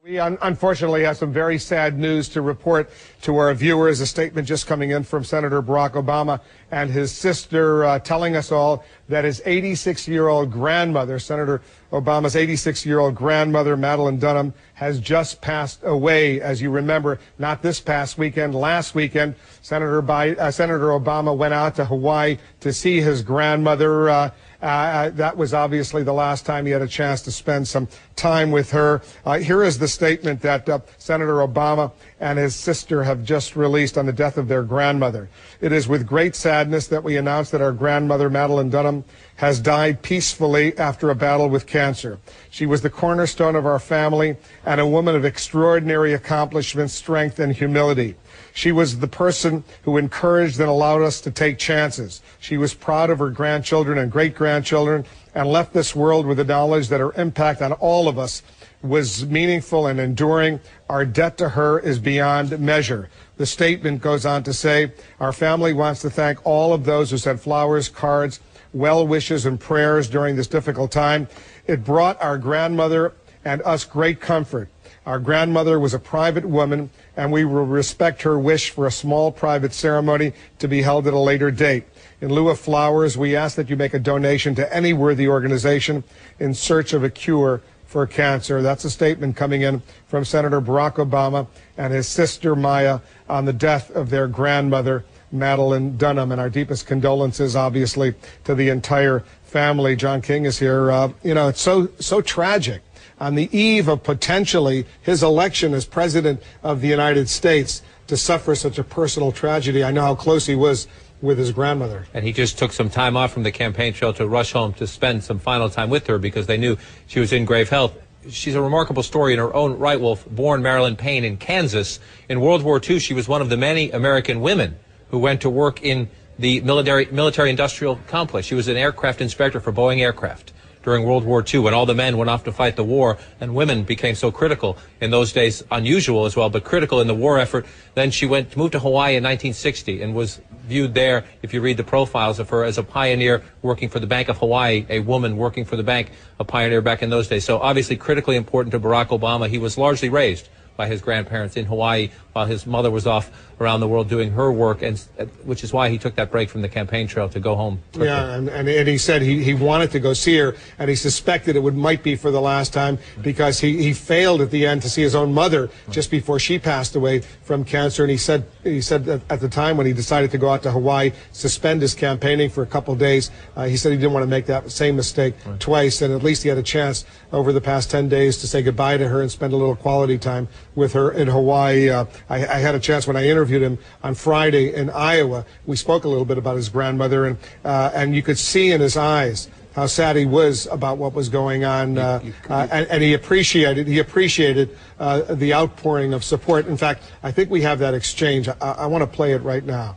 We unfortunately have some very sad news to report to our viewers. A statement just coming in from Senator Barack Obama and his sister telling us all that his 86-year-old grandmother, Senator Obama's 86-year-old grandmother, Madeline Dunham, has just passed away. As you remember, not this past weekend, last weekend, Senator Obama went out to Hawaii to see his grandmother. That was obviously the last time he had a chance to spend some time with her. Here is the statement that Senator Obama and his sister have just released on the death of their grandmother. It is with great sadness that we announce that our grandmother, Madeline Dunham, has died peacefully after a battle with cancer. She was the cornerstone of our family and a woman of extraordinary accomplishments, strength, and humility. She was the person who encouraged and allowed us to take chances. She was proud of her grandchildren and great-grandchildren and left this world with the knowledge that her impact on all of us was meaningful and enduring. Our debt to her is beyond measure. The statement goes on to say, our family wants to thank all of those who sent flowers, cards, well wishes, and prayers during this difficult time. It brought our grandmother and us great comfort. Our grandmother was a private woman, and we will respect her wish for a small private ceremony to be held at a later date. In lieu of flowers, we ask that you make a donation to any worthy organization in search of a cure for cancer. That's a statement coming in from Senator Barack Obama and his sister Maya on the death of their grandmother, Madeline Dunham. And our deepest condolences, obviously, to the entire family. John King is here. You know, it's so tragic. On the eve of potentially his election as president of the United States, to suffer such a personal tragedy. I know how close he was with his grandmother. And he just took some time off from the campaign trail to rush home to spend some final time with her because they knew she was in grave health. She's a remarkable story in her own right, Wolf. Born Marilyn Payne in Kansas. In World War II, she was one of the many American women who went to work in the military-industrial complex. She was an aircraft inspector for Boeing Aircraft during World War II, when all the men went off to fight the war, and women became so critical in those days, unusual as well, but critical in the war effort. Then she moved to Hawaii in 1960 and was viewed there, if you read the profiles of her, as a pioneer working for the Bank of Hawaii, a woman working for the bank, a pioneer back in those days. So obviously critically important to Barack Obama. He was largely raised by his grandparents in Hawaii while his mother was off around the world doing her work, and which is why he took that break from the campaign trail to go home quickly. Yeah, and he said he wanted to go see her, and he suspected it might be for the last time because he failed at the end to see his own mother just before she passed away from cancer. And he said that at the time when he decided to go out to Hawaii, suspend his campaigning for a couple of days, he said he didn't want to make that same mistake twice, and at least he had a chance over the past 10 days to say goodbye to her and spend a little quality time with her in Hawaii. I had a chance when I interviewed him on Friday in Iowa. We spoke a little bit about his grandmother, and you could see in his eyes how sad he was about what was going on, and he appreciated the outpouring of support. In fact, I think we have that exchange. I want to play it right now.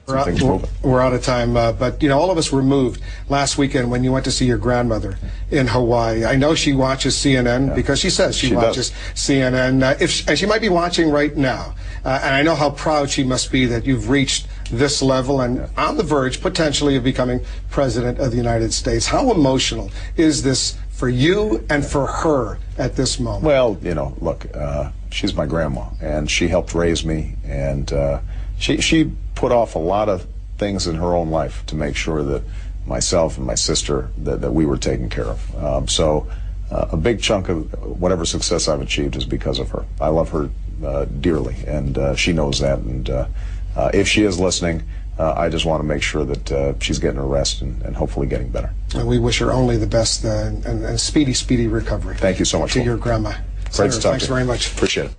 We're out of time, but you know, all of us were moved last weekend when you went to see your grandmother in Hawaii. I know she watches CNN because she says she watches CNN. And she might be watching right now, and I know how proud she must be that you've reached this level and on the verge, potentially, of becoming president of the United States. How emotional is this for you and for her at this moment? Well, you know, look, she's my grandma, and she helped raise me, and she put off a lot of things in her own life to make sure that myself and my sister, that we were taken care of. So a big chunk of whatever success I've achieved is because of her. I love her dearly, and she knows that. And if she is listening, I just want to make sure that she's getting her rest and hopefully getting better. And we wish her only the best and speedy recovery. Thank you so much. To your grandma. Great to talk to you. Thanks very much. Appreciate it.